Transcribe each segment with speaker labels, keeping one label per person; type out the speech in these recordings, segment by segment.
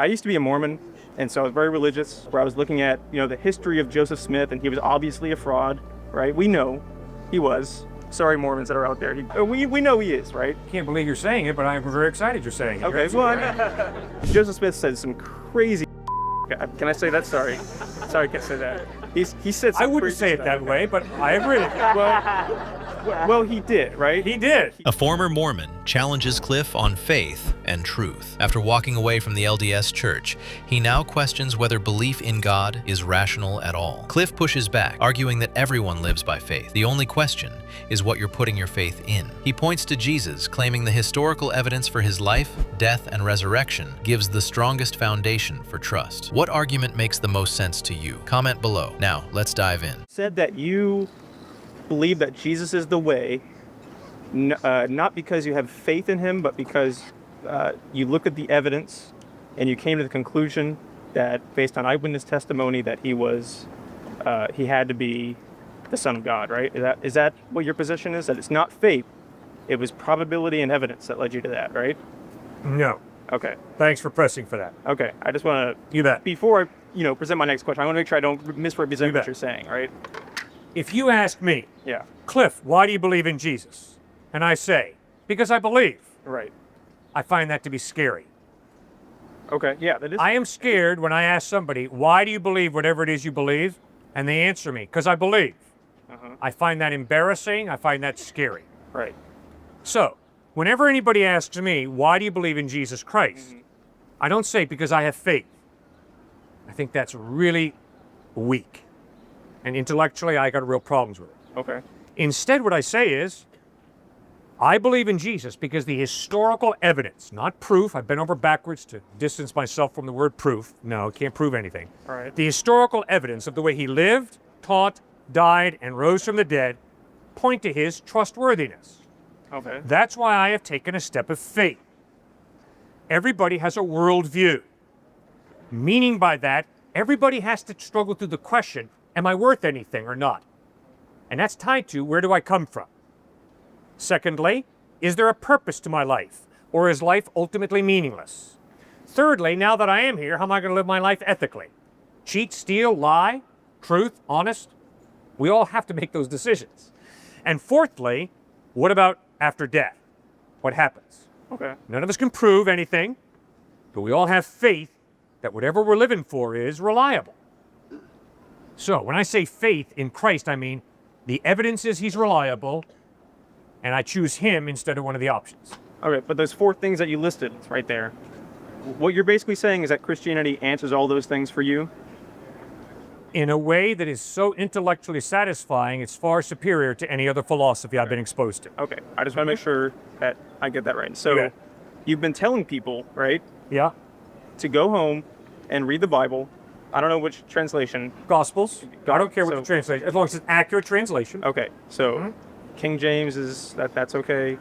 Speaker 1: I used to be a Mormon, and so I was very religious, where I was looking at, the history of Joseph Smith, and he was obviously a fraud, right? We know he was. Sorry, Mormons that are out there. We know he is, right?
Speaker 2: Can't believe you're saying it, but I'm very excited you're saying it.
Speaker 1: Okay, Joseph Smith said some crazy. Can I say that? Sorry, I can't say that. He said.
Speaker 2: I wouldn't say it that way, but I agree.
Speaker 1: Well, he did, right?
Speaker 2: He did.
Speaker 3: A former Mormon challenges Cliffe on faith and truth. After walking away from the LDS Church, he now questions whether belief in God is rational at all. Cliffe pushes back, arguing that everyone lives by faith. The only question is what you're putting your faith in. He points to Jesus, claiming the historical evidence for his life, death, and resurrection gives the strongest foundation for trust. What argument makes the most sense to you? Comment below. Now, let's dive in.
Speaker 1: Said that you believe that Jesus is the way, not because you have faith in him, but because you look at the evidence and you came to the conclusion that, based on eyewitness testimony, that he had to be the Son of God, right? Is that what your position is? That it's not faith, it was probability and evidence that led you to that, right?
Speaker 2: No.
Speaker 1: Okay.
Speaker 2: Thanks for pressing for that.
Speaker 1: Okay. I just want to.
Speaker 2: You bet.
Speaker 1: Before I present my next question, I want to make sure I don't misrepresent what you're saying, right?
Speaker 2: If you ask me,
Speaker 1: Yeah.
Speaker 2: Cliffe, why do you believe in Jesus? And I say, because I believe.
Speaker 1: Right.
Speaker 2: I find that to be scary.
Speaker 1: Okay. Yeah. That is.
Speaker 2: I am scared when I ask somebody, why do you believe whatever it is you believe? And they answer me, because I believe. I find that embarrassing. I find that scary.
Speaker 1: Right.
Speaker 2: So, whenever anybody asks me, why do you believe in Jesus Christ? I don't say because I have faith. I think that's really weak. And intellectually, I got real problems with it.
Speaker 1: Okay.
Speaker 2: Instead, what I say is, I believe in Jesus because the historical evidence, not proof, I've been over backwards to distance myself from the word proof. No, can't prove anything.
Speaker 1: All right.
Speaker 2: The historical evidence of the way he lived, taught, died, and rose from the dead point to his trustworthiness.
Speaker 1: Okay.
Speaker 2: That's why I have taken a step of faith. Everybody has a worldview. Meaning by that, everybody has to struggle through the question, am I worth anything or not? And that's tied to, where do I come from? Secondly, is there a purpose to my life? Or is life ultimately meaningless? Thirdly, now that I am here, how am I going to live my life ethically? Cheat, steal, lie, truth, honest? We all have to make those decisions. And fourthly, what about after death? What happens?
Speaker 1: Okay.
Speaker 2: None of us can prove anything, but we all have faith that whatever we're living for is reliable. So when I say faith in Christ, I mean the evidence is he's reliable, and I choose him instead of one of the options.
Speaker 1: Okay, but those four things that you listed right there, what you're basically saying is that Christianity answers all those things for you?
Speaker 2: In a way that is so intellectually satisfying, it's far superior to any other philosophy I've been exposed to.
Speaker 1: Okay, I just want to make sure that I get that right. So you've been telling people, right,
Speaker 2: Yeah.
Speaker 1: to go home and read the Bible. I don't know which translation.
Speaker 2: Gospels. I don't care what
Speaker 1: So-
Speaker 2: the translation, as long as it's an accurate translation.
Speaker 1: Okay, so King James is that's okay.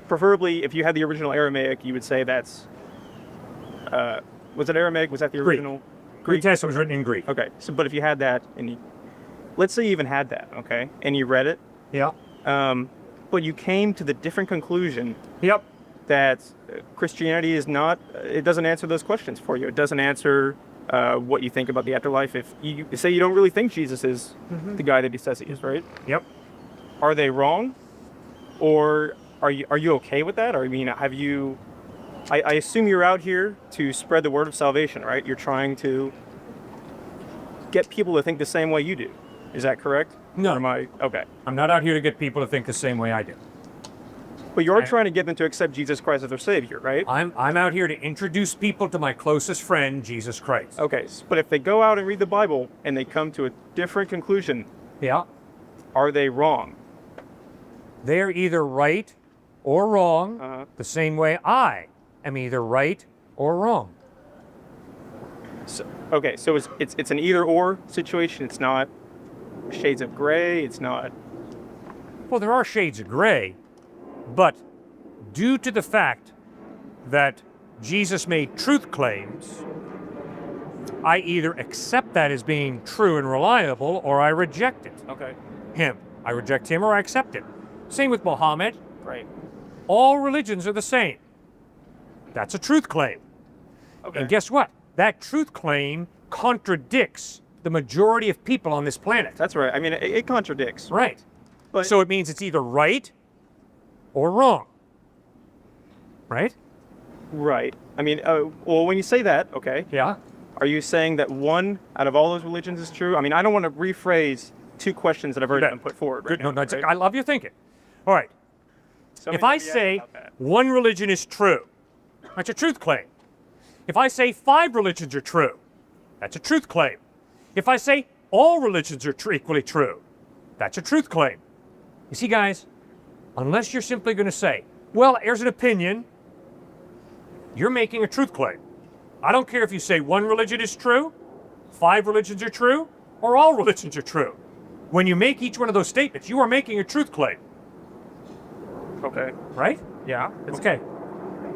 Speaker 1: Preferably if you had the original Aramaic, you would say that's. Was it Aramaic? Was that the original?
Speaker 2: Greek Testament was written in Greek.
Speaker 1: Okay, so but if you had that and let's say you even had that, okay, and you read it,
Speaker 2: Yeah.
Speaker 1: but you came to the different conclusion
Speaker 2: Yep.
Speaker 1: that Christianity is not. It doesn't answer those questions for you. It doesn't answer what you think about the afterlife. If you say you don't really think Jesus is the guy that he says he is, right?
Speaker 2: Yep.
Speaker 1: Are they wrong, or are you okay with that? Or I mean, have you? I assume you're out here to spread the word of salvation, right? You're trying to get people to think the same way you do. Is that correct?
Speaker 2: No.
Speaker 1: Or am I okay?
Speaker 2: I'm not out here to get people to think the same way I do.
Speaker 1: But you're trying to get them to accept Jesus Christ as their Savior, right?
Speaker 2: I'm out here to introduce people to my closest friend, Jesus Christ.
Speaker 1: Okay, but if they go out and read the Bible and they come to a different conclusion,
Speaker 2: Yeah.
Speaker 1: are they wrong?
Speaker 2: They're either right or wrong, the same way I am either right or wrong.
Speaker 1: So, okay, so it's an either-or situation. It's not shades of gray. It's not.
Speaker 2: Well, there are shades of gray, but due to the fact that Jesus made truth claims, I either accept that as being true and reliable, or I reject it.
Speaker 1: Okay.
Speaker 2: Him. I reject him or I accept it. Same with Muhammad.
Speaker 1: Right.
Speaker 2: All religions are the same. That's a truth claim.
Speaker 1: Okay.
Speaker 2: And guess what? That truth claim contradicts the majority of people on this planet.
Speaker 1: That's right. I mean, it contradicts.
Speaker 2: Right.
Speaker 1: But
Speaker 2: So it means it's either right or wrong. Right?
Speaker 1: right. I mean, well, when you say that, okay,
Speaker 2: Yeah.
Speaker 1: are you saying that one out of all those religions is true? I mean, I don't want to rephrase two questions that have already been put forward. Right
Speaker 2: Good. No,
Speaker 1: now,
Speaker 2: no,
Speaker 1: right?
Speaker 2: I love your thinking. All right.
Speaker 1: So
Speaker 2: If
Speaker 1: many
Speaker 2: I
Speaker 1: people
Speaker 2: say
Speaker 1: ask about that.
Speaker 2: one religion is true, that's a truth claim. If I say 5 religions are true, that's a truth claim. If I say all religions are equally true, that's a truth claim. You see, guys, unless you're simply going to say, well, here's an opinion, you're making a truth claim. I don't care if you say one religion is true, 5 religions are true, or all religions are true. When you make each one of those statements, you are making a truth claim,
Speaker 1: Okay.
Speaker 2: right?
Speaker 1: Yeah.
Speaker 2: Okay.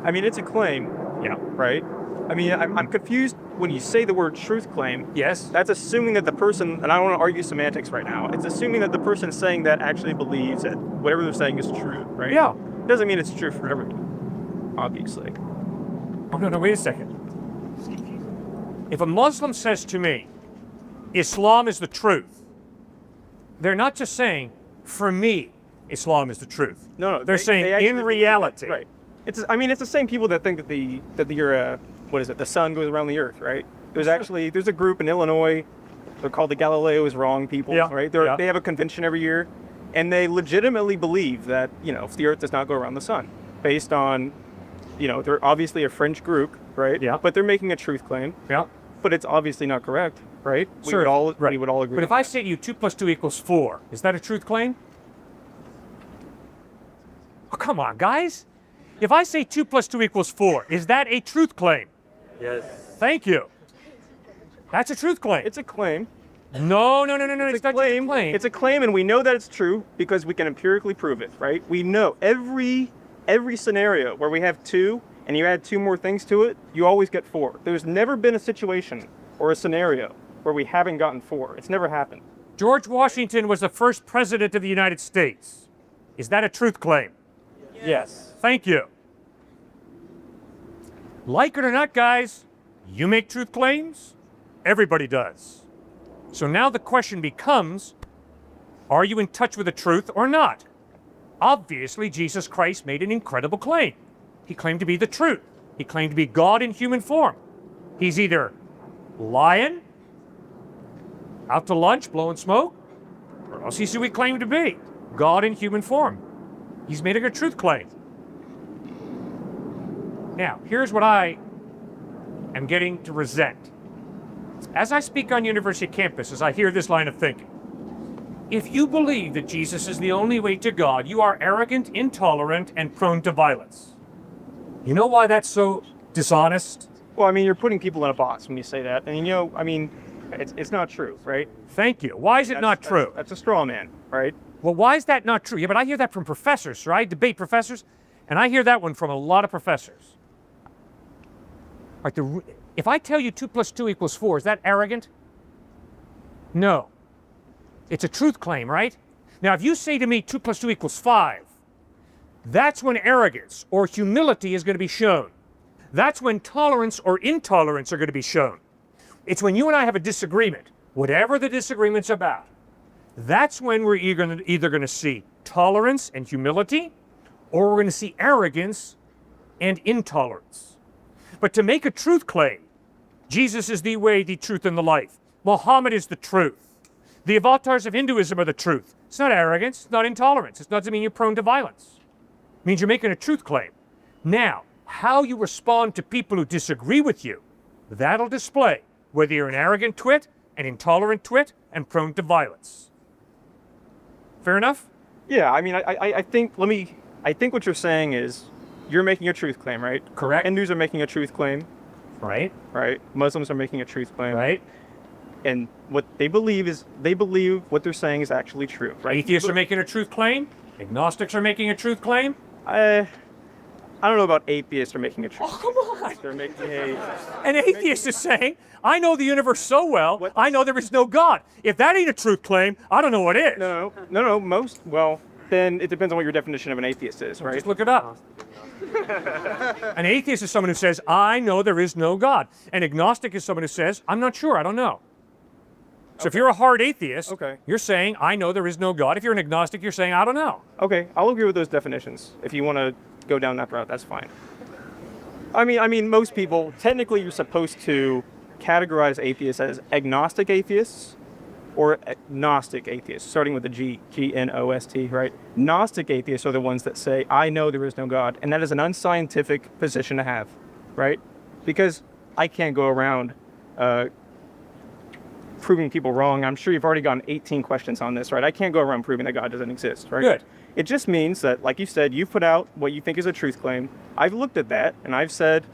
Speaker 1: I mean, it's a claim,
Speaker 2: Yeah.
Speaker 1: right? I mean, I'm confused when you say the word truth claim.
Speaker 2: Yes.
Speaker 1: That's assuming that the person, and I don't want to argue semantics right now, it's assuming that the person saying that actually believes that whatever they're saying is true, right?
Speaker 2: Yeah.
Speaker 1: Doesn't mean it's true for everybody, obviously.
Speaker 2: Oh, no, wait a second. If a Muslim says to me, Islam is the truth, they're not just saying, for me, Islam is the truth.
Speaker 1: No,
Speaker 2: They're saying,
Speaker 1: actually
Speaker 2: in
Speaker 1: believe
Speaker 2: reality.
Speaker 1: that, right. I mean, it's the same people that think that the sun goes around the earth, right? There's a group in Illinois, they're called the Galileo is wrong people,
Speaker 2: Yeah,
Speaker 1: right?
Speaker 2: yeah.
Speaker 1: They have a convention every year, and they legitimately believe that, if the earth does not go around the sun, based on, they're obviously a French group, right?
Speaker 2: Yeah.
Speaker 1: But they're making a truth claim,
Speaker 2: Yeah.
Speaker 1: but it's obviously not correct, right?
Speaker 2: Sure.
Speaker 1: We would all agree.
Speaker 2: But if I say to you 2 + 2 = 4, is that a truth claim? Oh, come on, guys. If I say 2 + 2 = 4, is that a truth claim?
Speaker 1: Yes.
Speaker 2: Thank you. That's a truth claim.
Speaker 1: It's a claim.
Speaker 2: No. It's
Speaker 1: It's
Speaker 2: not
Speaker 1: a
Speaker 2: just a
Speaker 1: claim.
Speaker 2: claim.
Speaker 1: It's a claim, and we know that it's true because we can empirically prove it, right? We know every scenario where we have 2 and you add 2 more things to it, you always get 4. There's never been a situation or a scenario where we haven't gotten 4. It's never happened.
Speaker 2: George Washington was the first president of the United States. Is that a truth claim?
Speaker 1: Yes.
Speaker 2: Thank you. Like it or not, guys, you make truth claims, everybody does. So now the question becomes, are you in touch with the truth or not? Obviously, Jesus Christ made an incredible claim. He claimed to be the truth. He claimed to be God in human form. He's either lying, out to lunch, blowing smoke, or else he's who he claimed to be, God in human form. He's making a truth claim. Now, here's what I am getting to resent. As I speak on university campuses, I hear this line of thinking. If you believe that Jesus is the only way to God, you are arrogant, intolerant, and prone to violence. You know why that's so dishonest?
Speaker 1: Well, I mean, you're putting people in a box when you say that, and it's not true, right?
Speaker 2: Thank you. Why is it not true?
Speaker 1: That's a straw man, right?
Speaker 2: Well, why is that not true? Yeah, but I hear that from professors, right? Debate professors, and I hear that one from a lot of professors. Like if I tell you 2 + 2 = 4, is that arrogant? No. It's a truth claim, right? Now, if you say to me 2 + 2 = 5, that's when arrogance or humility is going to be shown. That's when tolerance or intolerance are going to be shown. It's when you and I have a disagreement, whatever the disagreement's about. That's when we're either going to see tolerance and humility, or we're going to see arrogance and intolerance. But to make a truth claim, Jesus is the way, the truth, and the life. Muhammad is the truth. The avatars of Hinduism are the truth. It's not arrogance, it's not intolerance. It doesn't mean you're prone to violence. It means you're making a truth claim. Now, how you respond to people who disagree with you, that'll display whether you're an arrogant twit, an intolerant twit, and prone to violence. Fair enough?
Speaker 1: Yeah, I mean, I think what you're saying is you're making a truth claim, right?
Speaker 2: Correct.
Speaker 1: Hindus are making a truth claim,
Speaker 2: Right?
Speaker 1: right? Muslims are making a truth claim.
Speaker 2: Right?
Speaker 1: And what they believe what they're saying is actually true, right?
Speaker 2: Atheists are making a truth claim. Agnostics are making a truth claim.
Speaker 1: I don't know about atheists are making a truth
Speaker 2: Oh, come on.
Speaker 1: They're making a...
Speaker 2: An atheist is saying, I know the universe so well,
Speaker 1: What?
Speaker 2: I know there is no God. If that ain't a truth claim, I don't know what is.
Speaker 1: No, then it depends on what your definition of an atheist is, right?
Speaker 2: Just look it up. An atheist is someone who says, I know there is no God. An agnostic is someone who says, I'm not sure, I don't know. So if you're a hard atheist, you're saying, I know there is no God. If you're an agnostic, you're saying, I don't know.
Speaker 1: Okay, I'll agree with those definitions. If you want to go down that route, that's fine. I mean, most people, technically you're supposed to categorize atheists as agnostic atheists or Gnostic atheists, starting with the G, G-N-O-S-T, right? Gnostic atheists are the ones that say, I know there is no God, and that is an unscientific position to have, right? Because I can't go around proving people wrong. I'm sure you've already gotten 18 questions on this, right? I can't go around proving that God doesn't exist, right?
Speaker 2: Good.
Speaker 1: It just means that, like you said, you put out what you think is a truth claim. I've looked at that, and I've said,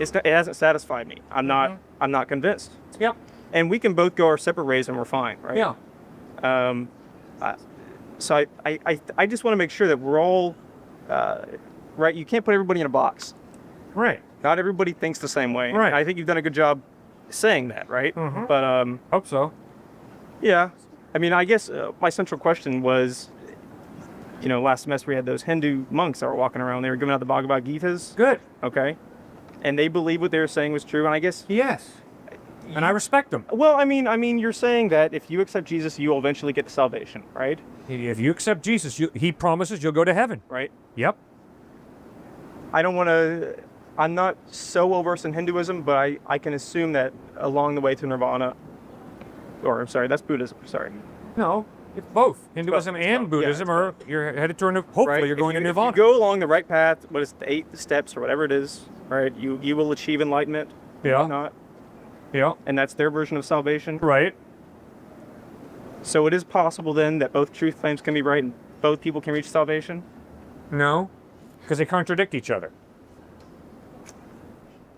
Speaker 1: it hasn't satisfied me. I'm not convinced.
Speaker 2: Yep.
Speaker 1: And we can both go our separate ways and we're fine, right?
Speaker 2: Yeah.
Speaker 1: So I just want to make sure that we're all, right, you can't put everybody in a box.
Speaker 2: Right.
Speaker 1: Not everybody thinks the same way.
Speaker 2: Right.
Speaker 1: And I think you've done a good job saying that, right?
Speaker 2: Mm-hmm.
Speaker 1: But,
Speaker 2: Hope so.
Speaker 1: yeah. I mean, I guess my central question was, you know, last semester we had those Hindu monks that were walking around. They were giving out the Bhagavad Gitas.
Speaker 2: Good.
Speaker 1: Okay. And they believed what they were saying was true. And I guess...
Speaker 2: Yes. And I respect them.
Speaker 1: Well, I mean, you're saying that if you accept Jesus, you will eventually get to salvation, right?
Speaker 2: If you accept Jesus, he promises you'll go to heaven.
Speaker 1: Right.
Speaker 2: Yep.
Speaker 1: I don't want to... I'm not so well-versed in Hinduism, but I can assume that along the way to Nirvana... Or, I'm sorry, that's Buddhism, sorry.
Speaker 2: No, it's both. Hinduism and Buddhism are, you're headed toward, hopefully
Speaker 1: Right.
Speaker 2: you're going to Nirvana.
Speaker 1: If you go along the right path, what is the 8 steps or whatever it is, right, you will achieve enlightenment.
Speaker 2: Yeah.
Speaker 1: Not,
Speaker 2: Yeah.
Speaker 1: and that's their version of salvation.
Speaker 2: Right.
Speaker 1: So it is possible then that both truth claims can be right and both people can reach salvation?
Speaker 2: No, because they contradict each other.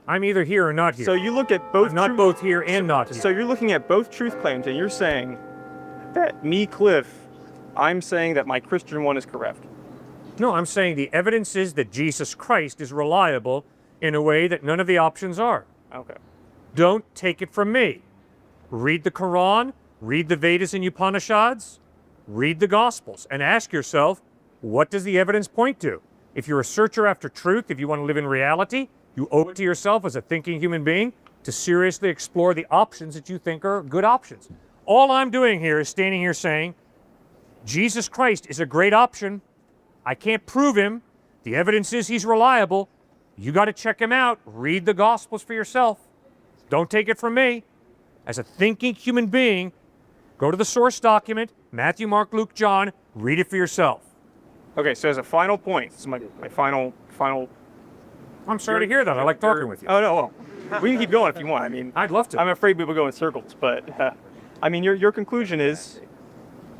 Speaker 2: I'm either here or not here.
Speaker 1: So you look at both
Speaker 2: I'm not both here and not here.
Speaker 1: So you're looking at both truth claims and you're saying that me, Cliff, I'm saying that my Christian one is correct.
Speaker 2: No, I'm saying the evidence is that Jesus Christ is reliable in a way that none of the options are.
Speaker 1: Okay.
Speaker 2: Don't take it from me. Read the Quran, read the Vedas and Upanishads, read the Gospels, and ask yourself, what does the evidence point to? If you're a searcher after truth, if you want to live in reality, you owe it to yourself as a thinking human being to seriously explore the options that you think are good options. All I'm doing here is standing here saying, Jesus Christ is a great option. I can't prove him. The evidence is he's reliable. You got to check him out. Read the Gospels for yourself. Don't take it from me. As a thinking human being, go to the source document, Matthew, Mark, Luke, John, read it for yourself.
Speaker 1: Okay, so as a final point, this is my final...
Speaker 2: I'm sorry to hear that. I like talking with you.
Speaker 1: Oh, no, well, we can keep going if you want. I mean...
Speaker 2: I'd love to.
Speaker 1: I'm afraid we will go in circles, but, I mean, your conclusion is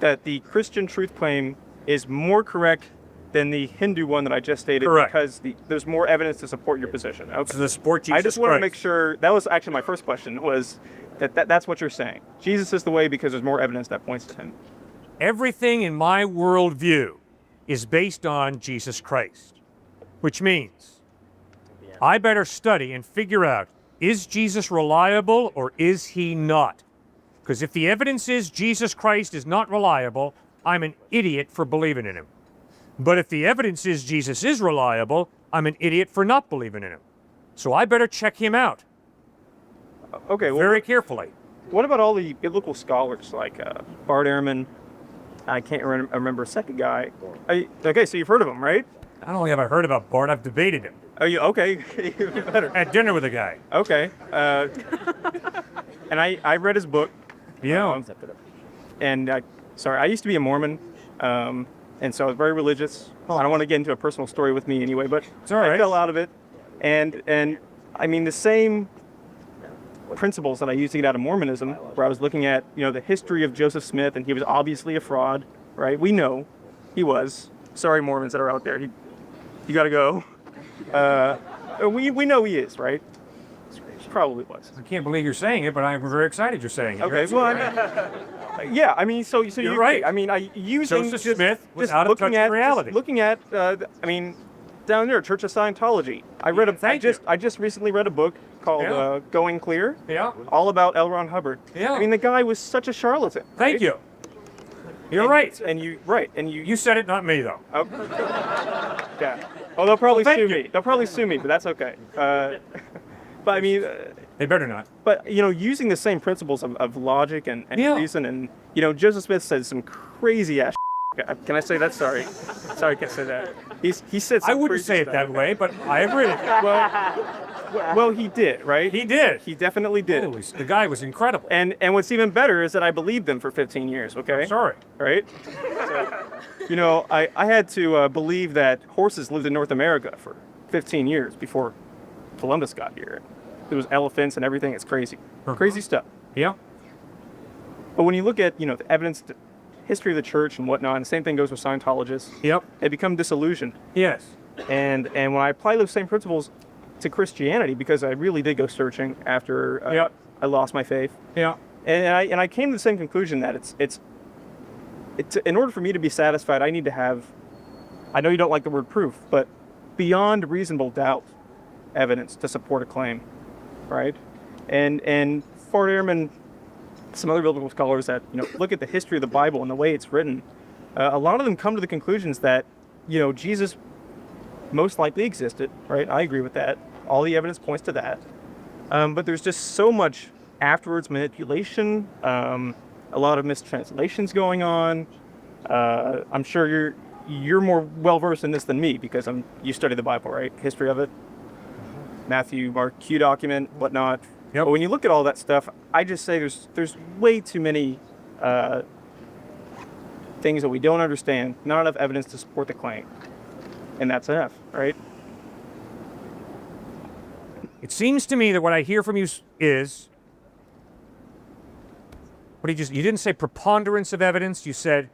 Speaker 1: that the Christian truth claim is more correct than the Hindu one that I just stated.
Speaker 2: Correct.
Speaker 1: Because there's more evidence to support your position. Okay.
Speaker 2: To the support Jesus
Speaker 1: I just want to
Speaker 2: Christ.
Speaker 1: make sure, that was actually my first question, was that's what you're saying. Jesus is the way because there's more evidence that points to him.
Speaker 2: Everything in my worldview is based on Jesus Christ, which means I better study and figure out, is Jesus reliable or is he not? Because if the evidence is Jesus Christ is not reliable, I'm an idiot for believing in him. But if the evidence is Jesus is reliable, I'm an idiot for not believing in him. So I better check him out
Speaker 1: Okay, well,
Speaker 2: very carefully.
Speaker 1: what about all the biblical scholars like Bart Ehrman? I can't remember a second guy. Okay, so you've heard of him, right?
Speaker 2: Not only have I heard about Bart, I've debated him.
Speaker 1: Oh, you okay? Even better.
Speaker 2: At dinner with a guy.
Speaker 1: Okay. And I read his book.
Speaker 2: Yeah.
Speaker 1: And I used to be a Mormon, and so I was very religious. I don't want to get into a personal story with me anyway, but
Speaker 2: It's all right.
Speaker 1: I fell out of it. And I mean, the same principles that I used to get out of Mormonism, where I was looking at, you know, the history of Joseph Smith, and he was obviously a fraud, right? We know he was. Sorry, Mormons that are out there. You got to go. We know he is, right? Probably was.
Speaker 2: I can't believe you're saying it, but I'm very excited you're saying it.
Speaker 1: Okay, well, I mean, yeah, I mean, so
Speaker 2: You're right.
Speaker 1: I mean, using
Speaker 2: Joseph Smith was out of touch with reality.
Speaker 1: Looking at, I mean, down there, Church of Scientology. I just recently read a book called
Speaker 2: Yeah.
Speaker 1: Going Clear.
Speaker 2: Yeah.
Speaker 1: All about L. Ron Hubbard.
Speaker 2: Yeah.
Speaker 1: I mean, the guy was such a charlatan.
Speaker 2: Thank
Speaker 1: right?
Speaker 2: you. You're right.
Speaker 1: And you
Speaker 2: You said it, not me, though.
Speaker 1: oh, yeah. Oh, they'll probably
Speaker 2: Well,
Speaker 1: sue
Speaker 2: thank you.
Speaker 1: me. They'll probably sue me, but that's okay. But I mean,
Speaker 2: They better not.
Speaker 1: but using the same principles of logic and
Speaker 2: Yeah.
Speaker 1: reason, and Joseph Smith said some crazy ass. Can I say that? Sorry, I can't say that. He said. Some
Speaker 2: I wouldn't
Speaker 1: crazy
Speaker 2: say it
Speaker 1: stuff.
Speaker 2: that way, but I agree.
Speaker 1: Well, he did, right?
Speaker 2: He did.
Speaker 1: He definitely did.
Speaker 2: Holy, the guy was incredible.
Speaker 1: And what's even better is that I believed them for 15 years. Okay.
Speaker 2: Sorry.
Speaker 1: Right. So, I had to believe that horses lived in North America for 15 years before Columbus got here. There was elephants and everything. It's crazy. Crazy stuff.
Speaker 2: Yeah.
Speaker 1: But when you look at, the evidence, the history of the church and whatnot, and the same thing goes with Scientologists,
Speaker 2: Yep.
Speaker 1: they become disillusioned.
Speaker 2: Yes.
Speaker 1: And when I apply those same principles to Christianity, because I really did go searching after
Speaker 2: Yep.
Speaker 1: I lost my faith,
Speaker 2: Yeah.
Speaker 1: and I came to the same conclusion that it's in order for me to be satisfied, I need to have, I know you don't like the word proof, but beyond reasonable doubt evidence to support a claim, right? And Fort Ehrman, some other biblical scholars that look at the history of the Bible and the way it's written, a lot of them come to the conclusions that Jesus most likely existed, right? I agree with that. All the evidence points to that. But there's just so much afterwards manipulation, a lot of mistranslations going on. I'm sure you're more well versed in this than me because you study the Bible, right? History of it, Matthew, Mark, Q document, whatnot.
Speaker 2: Yep.
Speaker 1: But when you look at all that stuff, I just say there's way too many things that we don't understand, not enough evidence to support the claim, and that's enough, right?
Speaker 2: It seems to me that what I hear from you is, you didn't say preponderance of evidence, you said,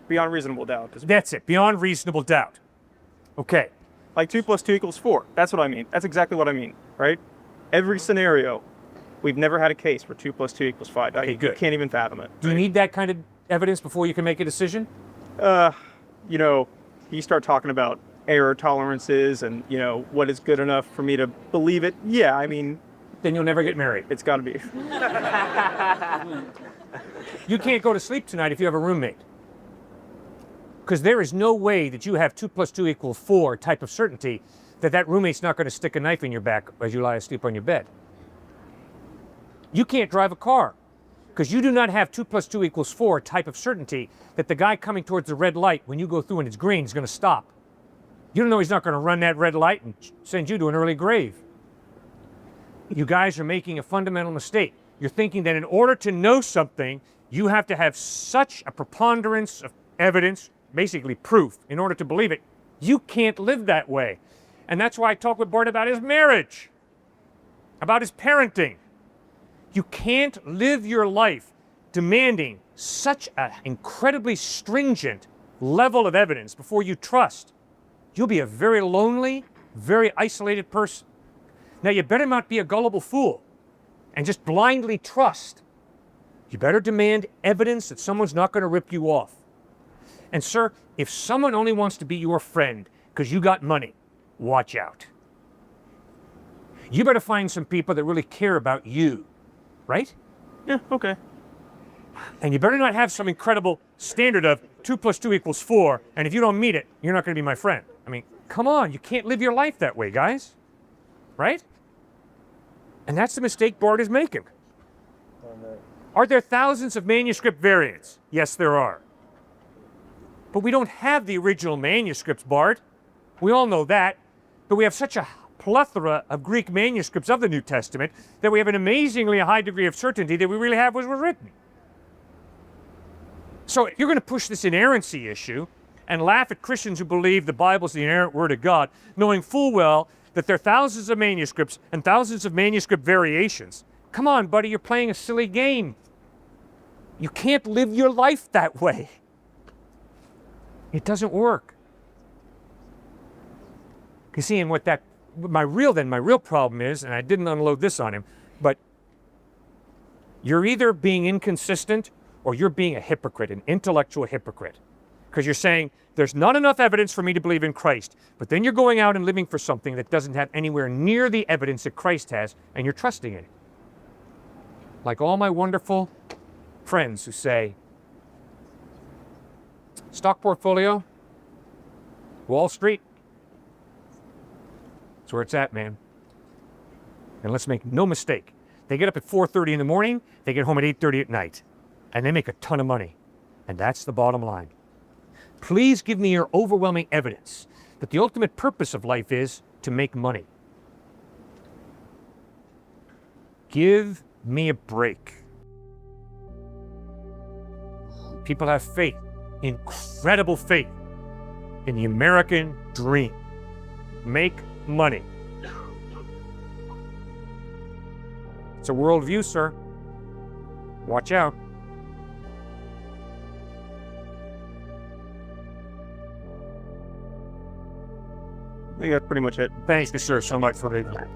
Speaker 1: Beyond reasonable doubt.
Speaker 2: that's it, beyond reasonable doubt. Okay.
Speaker 1: Like 2 + 2 = 4. That's what I mean. That's exactly what I mean, right? Every scenario, we've never had a case where 2 + 2 = 5.
Speaker 2: Okay, good.
Speaker 1: You can't even fathom it.
Speaker 2: Do you need that kind of evidence before you can make a decision?
Speaker 1: You start talking about error tolerances and, what is good enough for me to believe it. Yeah, I mean,
Speaker 2: Then you'll never get married.
Speaker 1: it's got to be.
Speaker 2: You can't go to sleep tonight if you have a roommate. Because there is no way that you have 2 + 2 = 4 type of certainty that roommate's not going to stick a knife in your back as you lie asleep on your bed. You can't drive a car because you do not have 2 + 2 = 4 type of certainty that the guy coming towards the red light when you go through and it's green is going to stop. You don't know he's not going to run that red light and send you to an early grave. You guys are making a fundamental mistake. You're thinking that in order to know something, you have to have such a preponderance of evidence, basically proof, in order to believe it. You can't live that way. And that's why I talk with Bart about his marriage, about his parenting. You can't live your life demanding such an incredibly stringent level of evidence before you trust. You'll be a very lonely, very isolated person. Now, you better not be a gullible fool and just blindly trust. You better demand evidence that someone's not going to rip you off. And sir, if someone only wants to be your friend because you got money, watch out. You better find some people that really care about you, right?
Speaker 1: Yeah, okay.
Speaker 2: And you better not have some incredible standard of 2 + 2 = 4, and if you don't meet it, you're not going to be my friend. I mean, come on, you can't live your life that way, guys. Right? And that's the mistake Bart is making. Are there thousands of manuscript variants? Yes, there are. But we don't have the original manuscripts, Bart. We all know that. But we have such a plethora of Greek manuscripts of the New Testament that we have an amazingly high degree of certainty that we really have was written. So if you're going to push this inerrancy issue and laugh at Christians who believe the Bible's the inerrant word of God, knowing full well that there are thousands of manuscripts and thousands of manuscript variations, come on, buddy, you're playing a silly game. You can't live your life that way. It doesn't work. You see, and my real problem is, and I didn't unload this on him, but you're either being inconsistent or you're being a hypocrite, an intellectual hypocrite. Because you're saying, there's not enough evidence for me to believe in Christ, but then you're going out and living for something that doesn't have anywhere near the evidence that Christ has, and you're trusting it. Like all my wonderful friends who say, Stock portfolio, Wall Street. That's where it's at, man. And let's make no mistake. They get up at 4:30 in the morning, they get home at 8:30 at night. And they make a ton of money. And that's the bottom line. Please give me your overwhelming evidence that the ultimate purpose of life is to make money. Give me a break. People have faith, incredible faith, in the American dream. Make money. It's a worldview, sir. Watch out.
Speaker 1: I think that's pretty much it.
Speaker 2: Thank you, sir, so much for reading that.